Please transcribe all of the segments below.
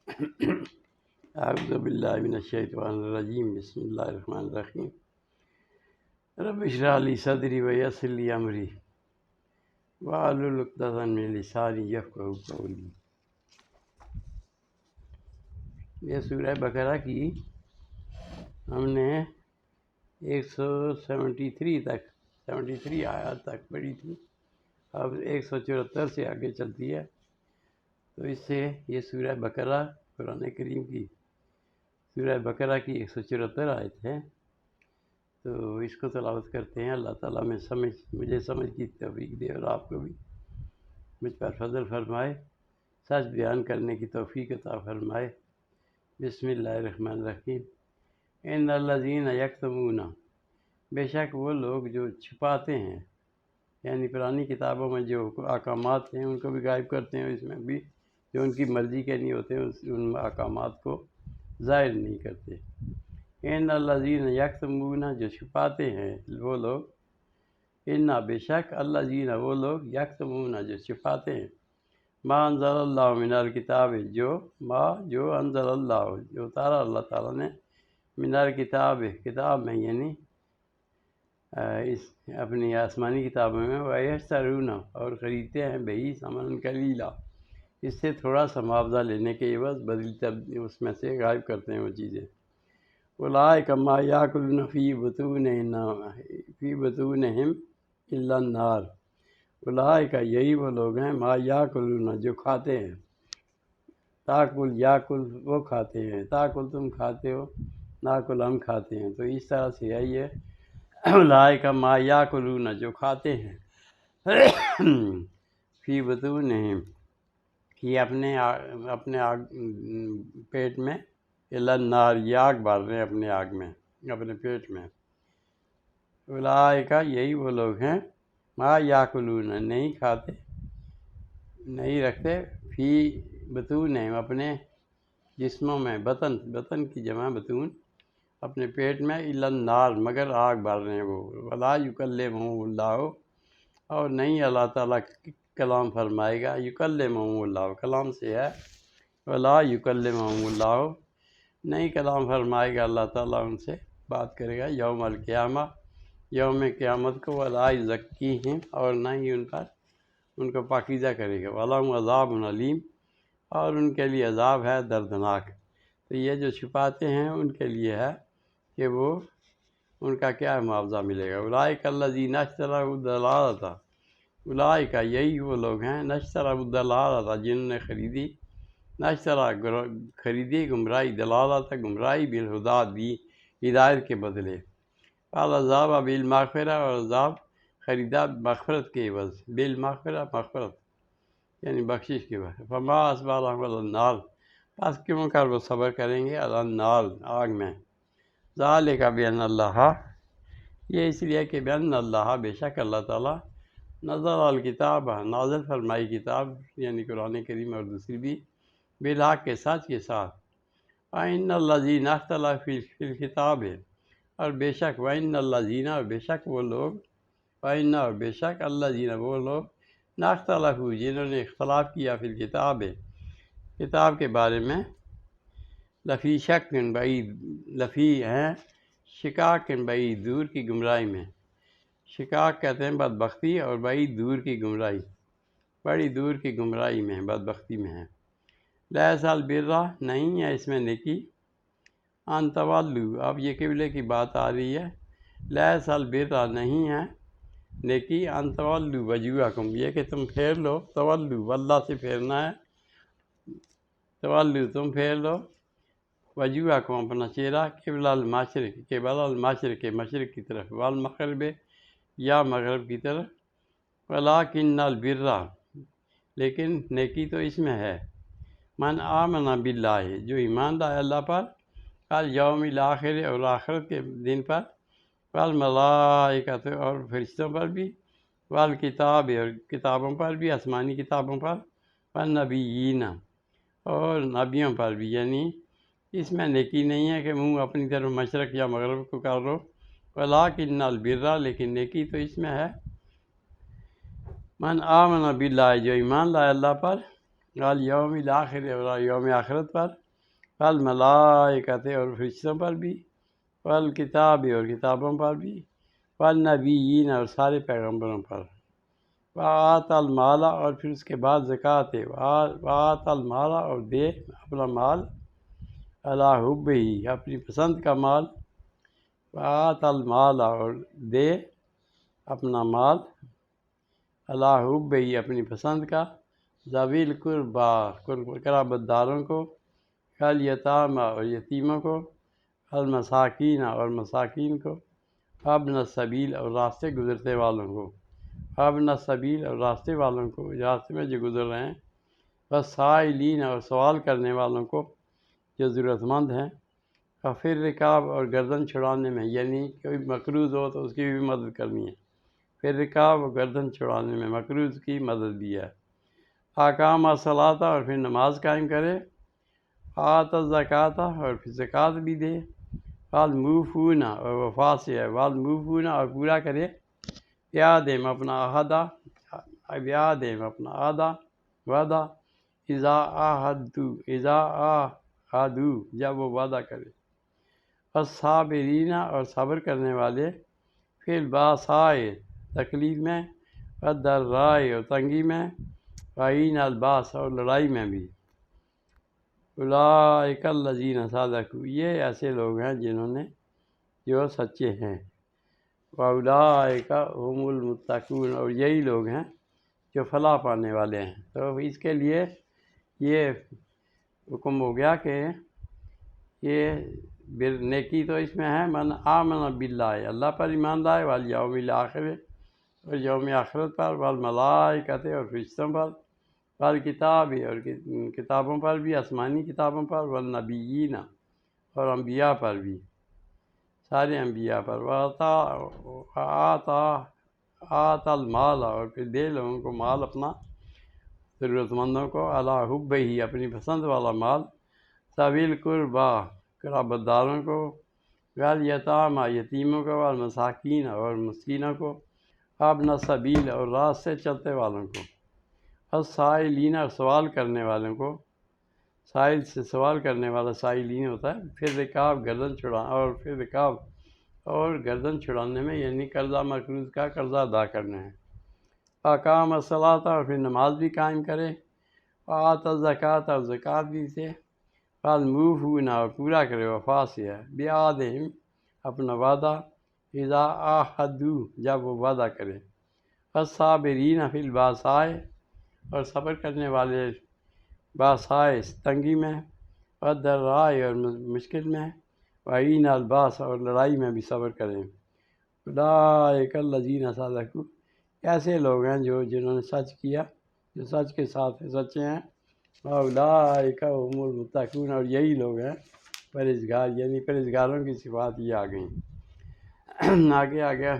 اعوذ باللہ من الشیطان الرجیم، بسم اللہ الرحمن الرحیم۔ رب اشرح لی صدری ویسر لی امری واحلل عقدۃ من لسانی یفقہوا قولی۔ یہ سورہ بقرہ کی ہم نے 173 آیات تک پڑھی تھی، اب 174 سے آگے چلتی ہے۔ تو اس سے یہ سورہ بقرہ قرآن کریم کی سورہ بقرہ کی 174 آیت ہے، تو اس کو تلاوت کرتے ہیں۔ اللہ تعالیٰ مجھے سمجھ کی توفیق دے اور آپ کو بھی مجھ پر فضل فرمائے، سچ بیان کرنے کی توفیق عطا فرمائے۔ بسم اللہ الرحمن الرحیم۔ ان الذین یکتمون، بے شک وہ لوگ جو چھپاتے ہیں، یعنی پرانی کتابوں میں جو احکامات ہیں ان کو بھی غائب کرتے ہیں، اس میں بھی جو ان کی مرضی کے نہیں ہوتے ان احکامات کو ظاہر نہیں کرتے۔ ان الذین یکتمون، جو چھپاتے ہیں وہ لوگ، ان بے شک الذین وہ لوگ، یکتمون جو چھپاتے ہیں، ما انزل اللہ من الکتاب، جو انزل اللہ، جو اتارا اللہ تعالیٰ نے، من الکتاب کتاب میں، یعنی اس اپنی آسمانی کتابوں میں، ویشترون اور خریدتے ہیں، بہی ثمن قلیلا، اس سے تھوڑا سا معاوضہ لینے کے عوض اس میں سے غائب کرتے ہیں وہ چیزیں۔ اولئک ما یاکلون فی بطونہم الا النار، اولئک یہی وہ لوگ ہیں، ما یاکلون جو کھاتے ہیں، تاکل یاکل وہ کھاتے ہیں، تاکل تم کھاتے ہو، ناکل ہم کھاتے ہیں، تو اس طرح سے ہے یہ اولئک ما یاکلون جو کھاتے ہیں، فی بطونہم یہ اپنے پیٹ میں، الا النار یہ آگ بال رہے ہیں اپنے آگ میں، اپنے پیٹ میں۔ اولئک یہی وہ لوگ ہیں، ما یاکلون نہیں کھاتے، نہیں رکھتے، فی بطونہم اپنے جسموں میں، بطن کی جمع بطون، اپنے پیٹ میں، الا النار مگر آگ بال رہے ہیں وہ۔ ولا یکلمہم اللہ، اور نہیں اللہ تعالیٰ کلام فرمائے گا، یکلمہم اللہ کلام سے ہے، ولا یکلمہم اللہ نہیں کلام فرمائے گا اللہ تعالیٰ ان سے، بات کرے گا یوم القیامہ یوم قیامت کو، ولا یزکیہم اور نہ ہی ان کو پاکیزہ کرے گا، ولہم عذاب علیم اور ان کے لیے عذاب ہے دردناک۔ تو یہ جو چھپاتے ہیں ان کے لیے ہے کہ وہ ان کا کیا معاوضہ ملے گا۔ اولئک الذین اشتروا الضلالۃ، اولئک یہی وہ لوگ ہیں، اشتروا الضلالۃ جنہوں نے خریدی گمراہی، دلالت گمراہی، بالہدیٰ دی ہدایت کے بدلے، العذاب بالمغفرہ اور عذاب خریدا مغفرت کے عوض، بالمغفرہ مغفرت یعنی بخشش کے عوض۔ فما اصبرهم علی النار، پس کیوں کر وہ صبر کریں گے، علی النار آگ میں۔ ذالک بان اللہ، یہ اس لیے کہ بان اللہ بے شک اللہ تعالیٰ، نزل الکتاب نازل فرمائی کتاب یعنی قرآن کریم اور دوسری بھی، بالحق کے سچ کے ساتھ، وَإِنَّ الَّذِينَ اخْتَلَفُوا فِي الْكِتَابِ اور بے شک، وَإِنَّ الَّذِينَ اور بے شک وہ لوگ، وَإِنَّ اور بے شک الَّذِينَ وہ لوگ، اخْتَلَفُوا جنہوں نے اختلاف کیا، فی الکتاب کتاب کے بارے میں، لفی شک بعید، لفی ہیں شکاک بعید دور کی گمراہی میں، شکاک کہتے ہیں بدبختی، اور بعید دور کی گمراہی، بڑی دور کی گمراہی میں، بدبختی میں ہے۔ لیس البر نہیں ہے اس میں نیکی، ان تولو اب یہ قبلے کی بات آ رہی ہے، لیس البر نہیں ہے نیکی، ان تولو وجوہکم یہ کہ تم پھیر لو، تولو واللہ سے پھیرنا ہے، تولو تم پھیر لو، وجوہکم اپنا چہرہ، قبل المشرق مشرق کی طرف، والمغرب یا مغرب کی طرف، ولکن البر لیکن نیکی تو اس میں ہے، من آمن باللہ جو ایمان لائے اللہ پر، الیوم الآخر اور آخرت کے دن پر، والملائکۃ اور فرشتوں پر بھی، والکتاب اور کتابوں پر بھی، آسمانی کتابوں پر، والنبیین اور نبیوں پر بھی، یعنی اس میں نیکی نہیں ہے کہ منہ اپنی طرف مشرق یا مغرب کو کر لو، ولکن البر لیکن نیکی تو اس میں ہے، من آمن باللہ جو ایمان لائے اللہ پر، والیوم الآخر اور یوم آخرت پر، والملائکۃ اور فرشتوں پر بھی، والکتاب اور کتابوں پر بھی، والنبیین اور سارے پیغمبروں پر، وآت المال اور پھر اس کے بعد زکوٰۃ ہے، وآت المال اور دے اپنا مال، علی حب ہی اپنی پسند کا مال، وآت المال اور دے اپنا مال، علی حب ہی اپنی پسند کا، ذوی القربا قرابت داروں کو، والیتامى اور یتیموں کو، المساکین اور مساکین کو، ابن السبیل اور راستے گزرتے والوں کو، ابن السبیل اور راستے والوں کو، راستے میں جو گزر رہے ہیں، والسائلین اور سوال کرنے والوں کو جو ضرورت مند ہیں، اور پھر رکاب اور گردن چھڑانے میں، یعنی کوئی مقروض ہو تو اس کی بھی مدد کرنی ہے، پھر رکاب اور گردن چھڑانے میں مقروض کی مدد بھی ہے، اقام الصلاۃ اور پھر نماز قائم کرے، آت الزکوٰۃ اور پھر زکوٰۃ بھی دے، والموفون اور وفا سے ہے، والموفون اور پورا کرے، بیعہدہم اپنا عہدہ، بیعہدہم اپنا وعدہ، اذا عاہدوا جب وہ وعدہ کرے، والصابرین اور صبر کرنے والے، فی الباساء تکلیف میں، والضراء اور تنگی میں، وحین الباس اور لڑائی میں بھی، اولئک الذین صدقوا یہ ایسے لوگ ہیں جنہوں نے جو سچے ہیں، واولئک هم المتقون اور یہی لوگ ہیں جو فلاح پانے والے ہیں۔ تو اس کے لیے یہ حکم ہو گیا کہ یہ نیکی تو اس میں ہے، من آمن باللہ اللہ پر ایمان لائے، والیوم الآخر اور یوم آخرت پر، والملائکۃ اور فرشتوں پر، والکتاب اور کتابوں پر بھی، آسمانی کتابوں پر، والنبیین اور انبیاء پر بھی، سارے انبیاء پر، آت المال اور پھر دے لوگوں کو مال اپنا، ضرورت مندوں کو، علی حب ہی اپنی پسند والا مال، ذوی القربا قرابت داروں کو، والیتامى یتیموں کو، والمساکین اور مسکینوں کو، ابن السبیل اور راہ سے چلتے والوں کو، السائلین اور سوال کرنے والوں کو، سائل سے سوال کرنے والا سائلین ہوتا ہے، پھر رکاب گردن چھڑا اور پھر رکاب اور گردن چھڑانے میں، یعنی قرضہ مقروض کا قرضہ ادا کرنا ہے، اقام الصلاۃ اور پھر نماز بھی قائم کرے، آت الزکوٰۃ اور زکوٰۃ بھی دے، والموفون اور پورا کرے، وفا سے ہے، بیعہدہم اپنا وعدہ، اذا عاہدوا جب وہ وعدہ کرے، والصابرین فی الباساء اور صبر کرنے والے باسائے تنگی میں، والضراء اور مشکل میں، وحین الباس اور لڑائی میں بھی صبر کریں، اولئک الذین صدقوا ایسے لوگ ہیں جنہوں نے سچ کیا، جو سچ کے ساتھ سچے ہیں، اولئک هم المتقون اور یہی لوگ ہیں پرہیزگار، یعنی پرہیزگاروں کی صفات یہ آ گئیں۔ آگے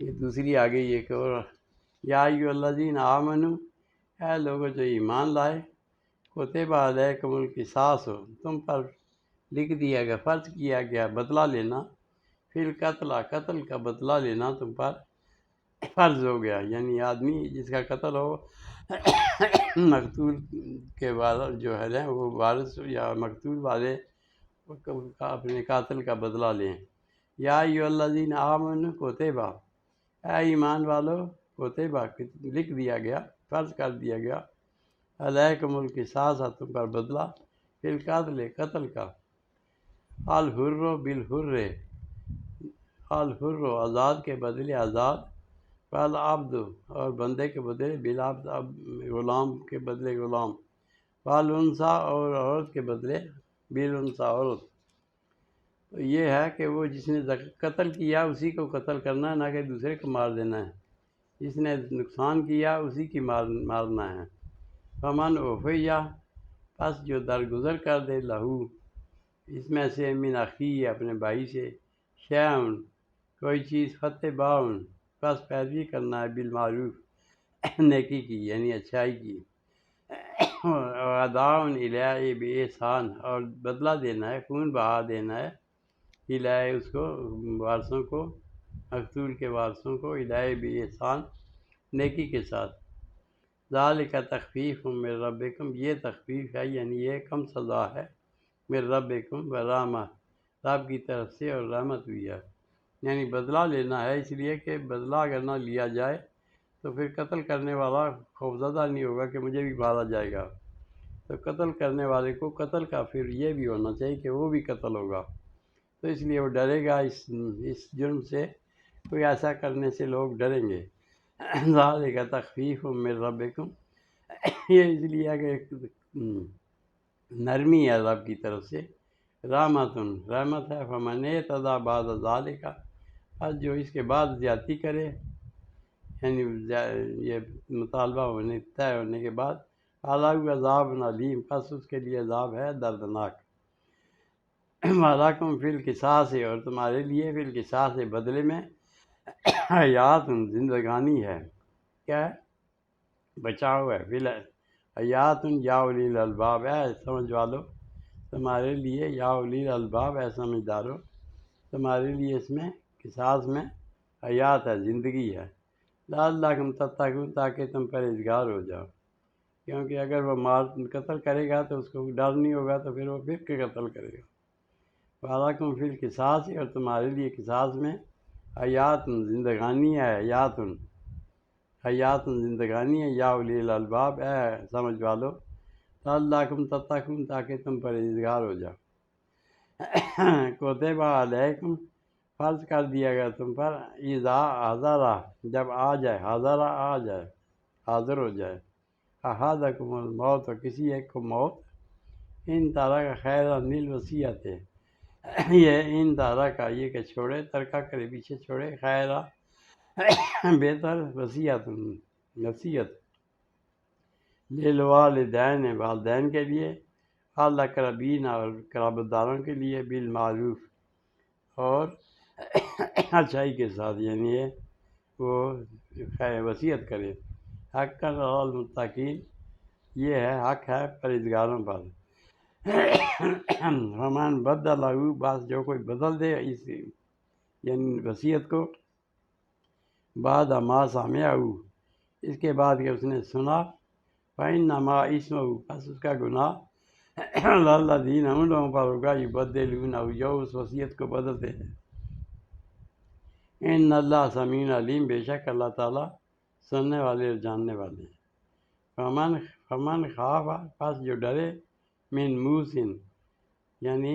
یہ دوسری آ گئی ایک اور، یا ایھا الذین آمنوا اے لوگوں جو ایمان لائے، کتب علیکم القصاص تم پر لکھ دیا گیا، فرض کیا گیا بدلہ لینا، فی القتل قتل کا بدلہ لینا تم پر فرض ہو گیا، یعنی آدمی جس کا قتل ہو مقتول کے وارث جو ہے وہ وارث یا مقتول والے اپنے قاتل کا بدلہ لیں۔ یا ایھا الذین آمنوا کتب اے ایمان والو، کتب لکھ دیا گیا، فرض کر دیا گیا، علیکم القصاص تم پر بدلہ، فی القتل قتل کا، الحر بالحر الحر آزاد کے بدلے آزاد، والعبد اور بندے کے بدلے بالعبد غلام کے بدلے غلام، والانثیٰ اور عورت کے بدلے بالانثیٰ عورت۔ تو یہ ہے کہ وہ جس نے قتل کیا اسی کو قتل کرنا ہے، نہ کہ دوسرے کو مار دینا ہے، جس نے نقصان کیا اسی کی مارنا ہے۔ فمن عفی پس جو درگزر کر دے لہو اس میں سے، من اخیہ اپنے بھائی سے، شیئن کوئی چیز، فاتباع پس پیروی کرنا ہے، بالمعروف نیکی کی یعنی اچھائی کی، واداء الیہ باحسان اور بدلہ دینا ہے، خون بہا دینا ہے، الیہ اس کو وارثوں کو، مقتول کے وارثوں کو، الیہ باحسان نیکی کے ساتھ، ذالک تخفیف من ربکم، یہ تخفیف ہے یعنی یہ کم سزا ہے، من ربکم و رحمہ، رب کی طرف سے اور رحمت بھی ہے، یعنی بدلہ لینا ہے، اس لیے کہ بدلہ اگر نہ لیا جائے تو پھر قتل کرنے والا خوفزدہ نہیں ہوگا کہ مجھے بھی مارا جائے گا، تو قتل کرنے والے کو قتل کا پھر یہ بھی ہونا چاہیے کہ وہ بھی قتل ہوگا، تو اس لیے وہ ڈرے گا اس جرم سے، کوئی ایسا کرنے سے لوگ ڈریں گے۔ ذالک تخفیف من ربکم، یہ اس لیے ہے کہ نرمی ہے رب کی طرف سے، رحمت ہے، فمن اعتدی بعد ذالک، پس جو اس کے بعد زیادتی کرے، یعنی یہ مطالبہ طے ہونے کے بعد، عذاب علیم، پس اس کے لیے عذاب ہے دردناک۔ وَلَکُمْ فِی الْقِصَاصِ، اور تمہارے لیے فی الْقِصَاص بدلے میں حیات، زندگانی ہے، کیا ہے؟ بچاؤ ہے، فی حیات یا اولی الالباب، ہے سمجھ والو تمہارے لیے، یا اولی الالباب، ہے سمجھدارو تمہارے لیے اس میں قصاص میں حیات ہے، زندگی ہے، لعلکم تتقون، تاکہ تم پرہیزگار ہو جاؤ، کیونکہ اگر وہ قتل کرے گا تو اس کو ڈر نہیں ہوگا تو پھر وہ پھر کے قتل کرے گا۔ وَلَکُمْ فِی الْقِصَاصِ، اور تمہارے لیے قصاص میں حیات، زندگانی ہے، حیات زندگانی ہے، یا اولی الالباب، ہے سمجھ والو لعلکم تتقون، تاکہ تم پرہیزگار ہو جاؤ۔ کتب علیکم، فرض کر دیا گیا تم پر، اذا حضر، جب آ جائے، حاضر ہو جائے، احدکم الموت، کسی ایک کو موت، ان ترک خیرا للوصیت، یہ ان ترک، یہ کہ چھوڑے، ترکہ کرے پیچھے چھوڑے، خیرا بہتر، وصیت للوالدین، والدین کے لیے، الاقربین، اور قرابت داروں کے لیے، بالمعروف، اور اچھائی کے ساتھ، یعنی یہ وہ وصیت کرے، حقا علی المتقین، یہ ہے حق ہے پرہیزگاروں پر۔ فمن بدلہ، بس جو کوئی بدل دے اس یعنی وصیت کو، بعد ما سمعہ، اس کے بعد کہ اس نے سنا، فإنما اسمہ، پس اس کا گناہ الذین، ان لوگوں پر ہوگا، یبدلونہ، جو اس وصیت کو بدلتے ہیں۔ ان اللہ سمیع علیم، بے شک اللہ تعالیٰ سننے والے اور جاننے والے ہیں۔ فمن خاف، پس جو ڈرے، من موسن، یعنی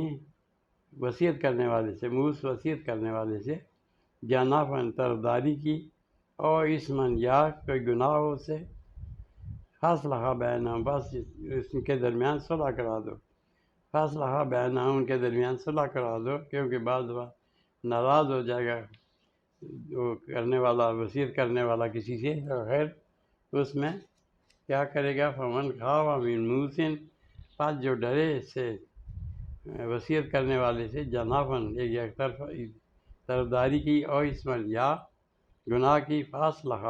وصیت کرنے والے سے، موس وصیت کرنے والے سے، جنافًا، طرفداری کی، اور اسمن، یا کوئی گناہ ہو سے، فاصلح بینہم، بس اس کے درمیان صلح کرا دو، فاصلح بینہم، ان کے درمیان صلح کرا دو، کیونکہ بعض بار ناراض ہو جائے گا وہ کرنے والا، وصیت کرنے والا کسی سے، خیر اس میں کیا کرے گا، فمن خاف من موسن، پس جو ڈرے اس سے، وصیت کرنے والے سے، جنافًا، ایک طرف طرفداری کی، اور اسمن، یا گناہ کی، فاصلح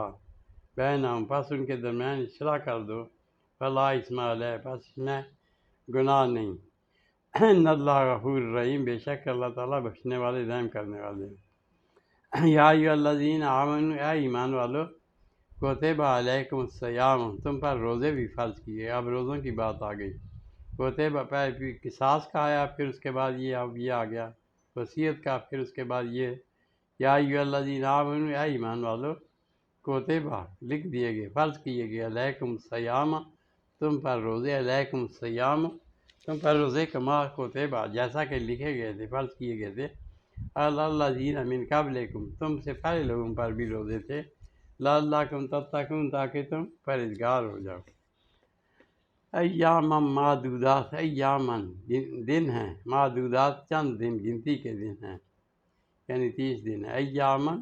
بینہم، پس ان کے درمیان اصلاح کر دو، فلا اثم علیہ، پس اس میں گناہ نہیں۔ ان اللہ غفور رحیم، بے شک اللہ تعالیٰ بخشنے والے، رحم کرنے والے ہیں۔ یا ایھا الذین آمنوا، اے ایمان والو، کتب علیکم الصیام، تم پر روزے بھی فرض کیے، اب روزوں کی بات آ گئی، کتب پہلے قصاص کا آیا، پھر اس کے بعد یہ اب یہ آ گیا وصیت کا، پھر اس کے بعد یہ، یا ایھا الذین آمنوا، اے ایمان والو، کتب، لکھ دیے گئے، فرض کیے گئے، علیکم الصیام، تم پر روزے، علیکم الصیام، تم پر روزے، کما کتب، جیسا کہ لکھے گئے تھے، فرض کیے گئے تھے، علی الذین من قبلکم، تم سے پہلے لوگوں پر بھی روزے تھے، لعلکم تتقون، تاکہ تم پرہیزگار ہو جاؤ۔ ایاما معدودات، ایامن، دن ہیں، معدودات، چند دن، گنتی کے دن ہیں، یعنی 30 دن ہیں، ایامن،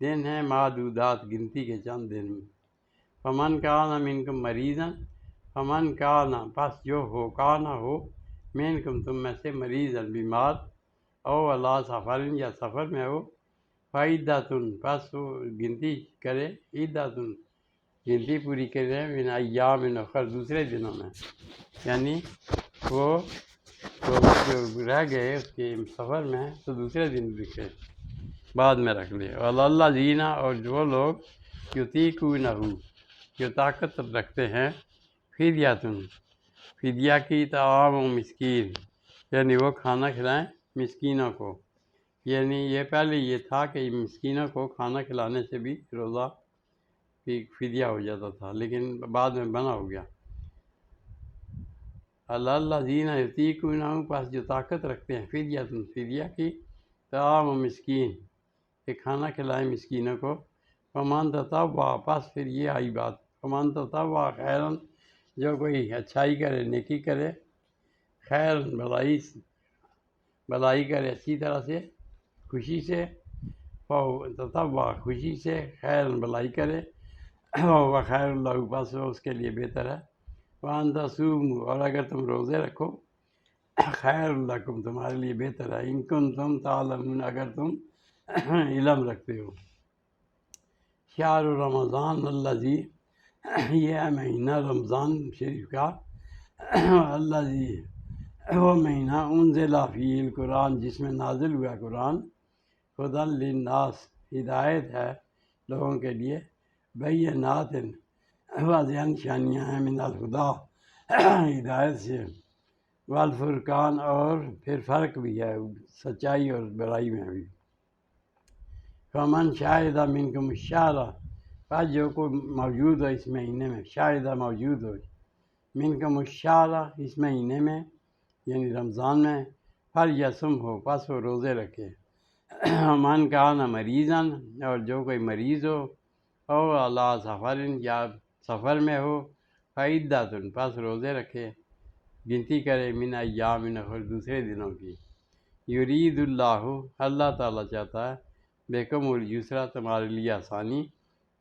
دن ہیں، معدودات، گنتی کے چند دن۔ فمن کان منکم مریضا، فمن کان، پس جو ہو، کانا ہو، منکم، تم میں سے، مریضا، بیمار، او علی سفر، یا سفر میں ہو، فعدۃ، پس وہ گنتی کرے، عدۃ، گنتی پوری کرے، من ایام اخر، دوسرے دنوں میں، یعنی وہ جو رہ گئے اس کے سفر میں تو دوسرے دن رکھے، بعد میں رکھ لے، واللہ زینہ، اور جو لوگ یطیقونہ، جو طاقت رکھتے ہیں، فدیاتن فدیہ کی طعام و مسکین، یعنی وہ کھانا کھلائیں مسکینوں کو، یعنی یہ پہلے یہ تھا کہ مسکینوں کو کھانا کھلانے سے بھی روزہ کی فدیہ ہو جاتا تھا، لیکن بعد میں بنا ہو گیا۔ اللہ زینہ یطیقونہ، پاس جو طاقت رکھتے ہیں، فدیاتن فدیہ کی طعام و مسکین، کہ کھانا کھلائیں مسکینوں کو، فمن تطوع، پس پھر یہ آئی بات، فمن تطوع خیرن، جو کوئی اچھائی کرے، نیکی کرے، خیر بھلائی کرے اچھی طرح سے، خوشی سے، تطوع خوشی سے، خیر بھلائی کرے، وہ خیر اللہ، پس وہ اس کے لیے بہتر ہے، وان تصوموا، اور اگر تم روزے رکھو، خیر لکم، تمہارے لیے بہتر ہے، ان کنتم تعلمون، اگر تم علم رکھتے ہو۔ شہر رمضان الذی، یہ ہے مہینہ رمضان شریف کا، الذی، وہ مہینہ انزل فیہ القرآن، جس میں نازل ہوا قرآن، ہدی للناس، ہدایت ہے لوگوں کے لیے، بینات، واضح نشانیاں ہیں، من الہدی، ہدایت سے، والفرقان، اور پھر فرق بھی ہے سچائی اور برائی میں بھی۔ فمن شاہد منکم الشہر، پس جو کوئی موجود ہو اس مہینے میں، شاہد موجود ہو منکم الشہر، اس مہینے میں یعنی رمضان میں، فلیصم ہو، پس وہ روزے رکھے، من کان مریضاً، اور جو کوئی مریض ہو، او علی سفر، یا سفر میں ہو، فعدۃ، پس روزے رکھے، گنتی کرے، من ایام اخر، دوسرے دنوں کی، یرید اللہ، اللہ تعالیٰ چاہتا ہے، بیکم الیسرا، تمہارے لیے آسانی،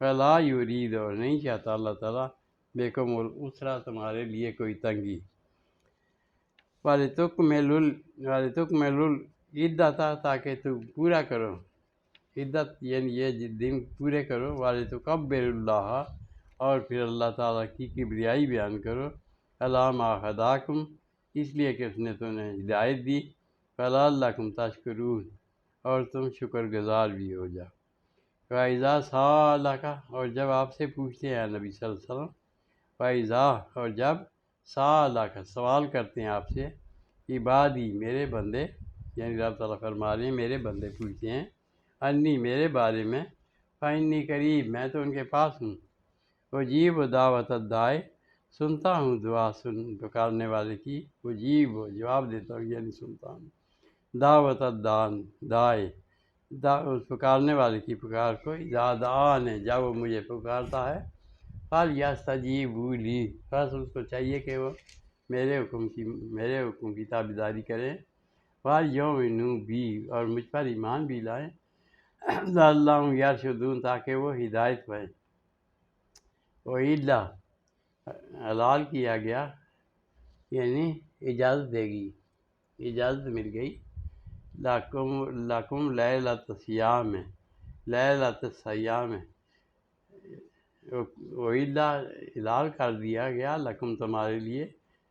ولا یرید، اور نہیں چاہتا اللہ تعالیٰ، بیکم العسرا، تمہارے لیے کوئی تنگی، وَلِتُکْمِلُوا العدۃ، تاکہ تم پورا کرو عدت، یعنی یہ دن پورے کرو، وَلِتُکَبِّرُوا اللہ، اور پھر اللہ تعالیٰ کی کبریائی بیان کرو، علی ما ھداکم، اس لیے کہ اس نے تمہیں ہدایت دی، فَلَعَلَّکُمْ تَشْکُرُونَ، اور تم شکر گزار بھی ہو جاؤ۔ وَإِذَا سَأَلَكَ، اور جب آپ سے پوچھتے ہیں نبی صلی اللہ علیہ وسلم، وَإِذَا، اور جب سَأَلَكَ، سوال کرتے ہیں آپ سے، عبادی، میرے بندے، یعنی رب تعالیٰ فرما رہے ہیں میرے بندے پوچھتے ہیں، انی، میرے بارے میں، فإنی قریب، میں تو ان کے پاس ہوں، اجیب دعوت الداعی، سنتا ہوں دعا پکارنے والے کی، اجیب، جواب دیتا ہوں، یعنی سنتا ہوں، دعوت الداعی، اس پکارنے والے کی پکار کو، اذا دعانی، جب وہ مجھے پکارتا ہے، فلیستجیبوا لی، بس اس کو چاہیے کہ وہ میرے حکم کی تابعداری کریں، وَلْیُؤْمِنُوا بی، اور مجھ پر ایمان بھی لائیں، لعلہم یرشدون، تاکہ وہ ہدایت پائیں۔ وَإِلَّا، حلال کیا گیا، یعنی اجازت دے گی، اجازت مل گئی، لکم لیلۃ الصیام، لیلۃ الصیام، وَإِلَّا، حلال کر دیا گیا، لکم، تمہارے لیے،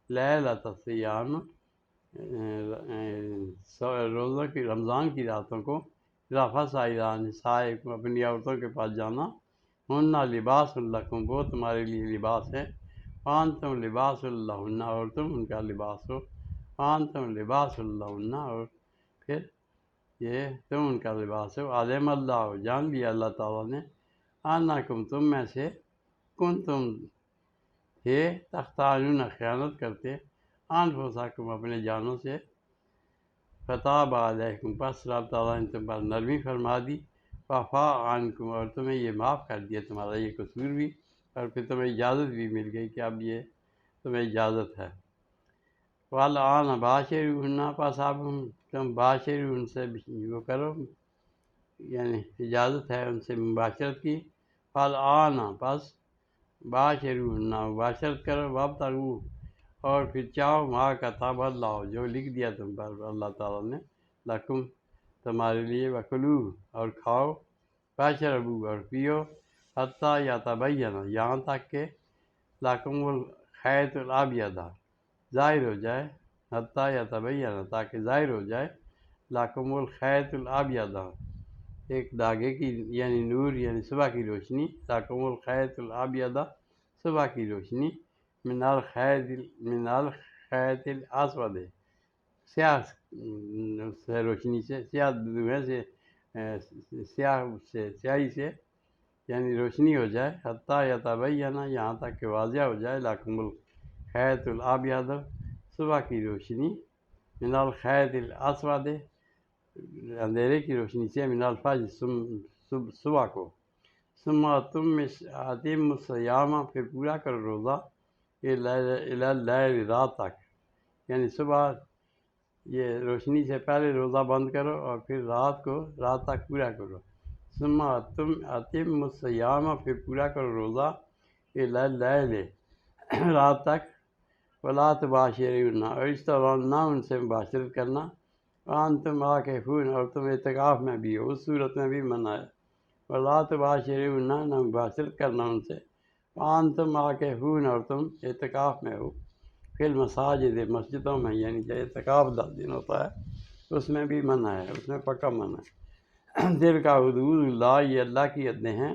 لیلۃ الصیام، روزوں کی، رمضان کی راتوں کو، رفث الی نسائکم، اپنی عورتوں کے پاس جانا، ہن لباس لکم، وہ تمہارے لیے لباس ہے، وانتم لباس لہن، اور تم ان کا لباس ہو، وانتم لباس لہن، اور پھر یہ تم ان کا لباس ہو، علم اللہ، جان لیا اللہ تعالیٰ نے، انکم، تم میں سے، کنتم، تھے، تختانون، خیانت کرتے، انفسکم، اپنے جانوں سے، فتاب علیکم، پس رب تعالیٰ نے تم پر نرمی فرما دی، وعفا عنکم، اور تمہیں یہ معاف کر دیا تمہارا یہ قصور بھی، اور پھر تمہیں اجازت بھی مل گئی کہ اب یہ تمہیں اجازت ہے۔ والآن باشروہن، پس اب تم باشر، ان سے وہ کرو، یعنی اجازت ہے ان سے مباشرت کی، فالآن، پس باشروہن، مباشرت کرو، وابتغوا، اور پھر چاہو، ما کتب اللہ، جو لکھ دیا تم پر اللہ تعالیٰ نے، لکم، تمہارے لیے، وکلوا، اور کھاؤ، واشربوا، اور پیو، حتیٰ یتبین، یہاں تک کہ، لکم الخیط الابیض، ظاہر ہو جائے، حتیٰ یتبین، تاکہ ظاہر ہو جائے، لکم الخیط الابیض، ایک دھاگے کی، یعنی نور، یعنی صبح کی روشنی، لکم الخیط الابیض، صبح کی روشنی من الخیط الاسود، سیاہ سے روشنی سے، سیاہ دھوئیں سے، سیاہ سے، سیاہی سے یعنی روشنی ہو جائے، حتیٰ یتبین، یہاں تک کہ واضح ہو جائے، لکم الخیط الابیض، صبح کی روشنی، من الخیط الاسود، اندھیرے کی روشنی سے، من الفجر، صبح کو، ثم اتم الصیام، پھر پورا کرو روزہ، الی اللیل، رات تک، یعنی صبح یہ روشنی سے پہلے روزہ بند کرو اور پھر رات تک پورا کرو، ثم اتم الصیام، پھر پورا کرو روزہ، الی اللیل، رات تک، ولا تباشرون، اور اس دوران نہ ان سے مباشرت کرنا، وانتم عاکفون، اور تم اعتکاف میں بھی ہو، اس صورت میں بھی منع ہے، ولا تباشرون، نہ مباشرت کرنا ان سے، وانتم عاکفون، اور تم اعتکاف میں ہو، فی المساجد، مسجدوں میں، یعنی کہ اعتکاف 10 دن ہوتا ہے اس میں بھی منع ہے، اس میں پکا منع ہے۔ دل کا حدود اللہ، یہ اللہ کی حدیں ہیں،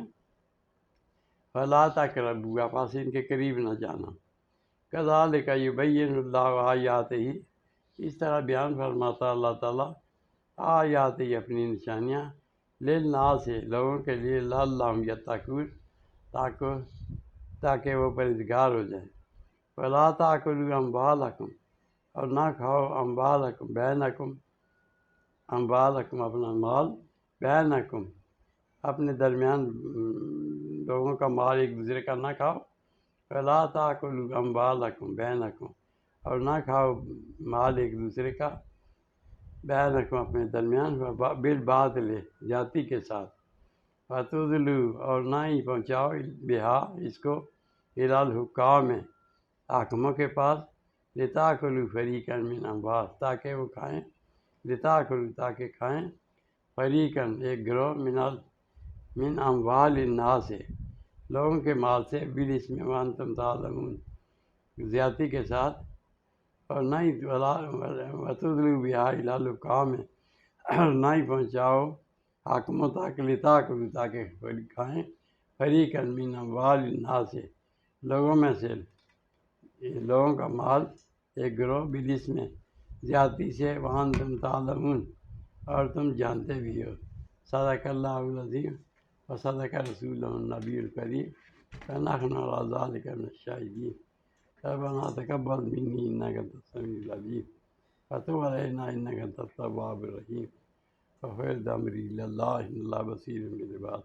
فلا تقربوها، پس ان کے قریب نہ جانا، کذالک یبین اللہ آیاتہ، اس طرح بیان فرماتا اللہ تعالیٰ آیات، اپنی نشانیاں، للناس، لوگوں کے لیے، لعلہم یتقون، تاکہ وہ پرہیزگار ہو جائیں، ولا تاکلوا اموالکم، اور نہ کھاؤ اموالکم، بینکم، اموالکم، اپنا مال، بینکم، اپنے درمیان لوگوں کا مال ایک دوسرے کا نہ کھاؤ، ولا تاکلوا اموالکم بینکم، اور نہ کھاؤ مال ایک دوسرے کا، بینکم، اپنے درمیان، بالباطل، جاتی کے ساتھ، فتدلوا، اور نہ ہی پہنچاؤ، بہا، اس کو، الی الحکام، حاکموں کے پاس، لتاکلوا فریقا من اموال، تاکہ وہ کھائیں، لتاکلوا، تاکہ کھائیں، فریقا، ایک گروہ، من اموال الناس، لوگوں کے مال سے، بالاسم وانتم تعلمون، زیادتی کے ساتھ، اور نہ ہی وتدلوا بہا الی الحکام، اور نہ ہی پہنچاؤ حاکموں تک، لتاکلوا، تاکہ کھائیں، فریقا من اموال الناس، لوگوں میں سے، لوگوں کا مال، ایک گروہ، بالاسم، زیادتی سے، وانتم تعلمون، اور تم جانتے بھی ہو، صدق اللہ العظیم وصدق رسولہ النبی الکریم، ونحن علی ذلک من الشاہدین، ربنا تقبل منی انک انت السمیع العلیم، وتب علینا انک انت التواب الرحیم، وفوض امری الی اللہ ان اللہ بصیر بالعباد۔